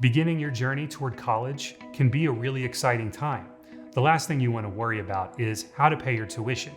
Beginning your journey toward college can be a really exciting time. The last thing you want to worry about is how to pay your tuition.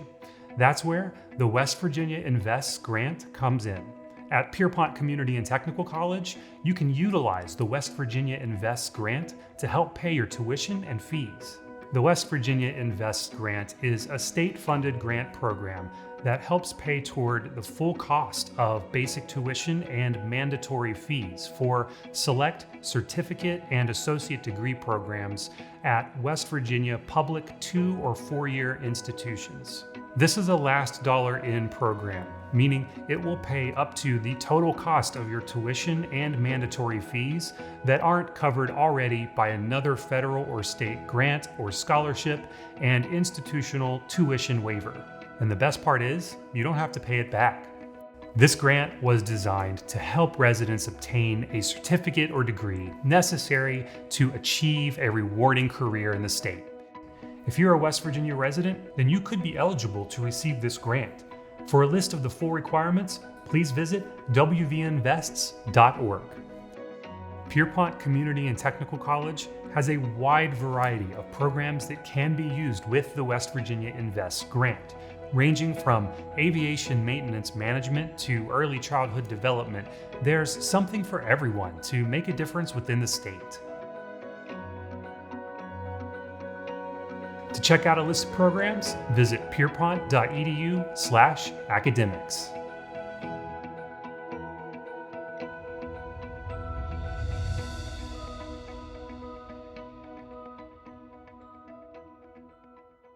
That's where the West Virginia Invests grant comes in. At Pierpont Community and Technical College, you can utilize the West Virginia Invests grant to help pay your tuition and fees. The West Virginia Invests grant is a state-funded grant program that helps pay toward the full cost of basic tuition and mandatory fees for select certificate and associate degree programs at West Virginia public 2- or 4-year institutions. This is a last dollar in program, meaning it will pay up to the total cost of your tuition and mandatory fees that aren't covered already by another federal or state grant or scholarship and institutional tuition waiver. And the best part is, you don't have to pay it back. This grant was designed to help residents obtain a certificate or degree necessary to achieve a rewarding career in the state. If you're a West Virginia resident, then you could be eligible to receive this grant. For a list of the full requirements, please visit wvinvests.org. Pierpont Community and Technical College has a wide variety of programs that can be used with the West Virginia Invests grant, ranging from aviation maintenance management to early childhood development. There's something for everyone to make a difference within the state. To check out a list of programs, visit pierpont.edu/academics.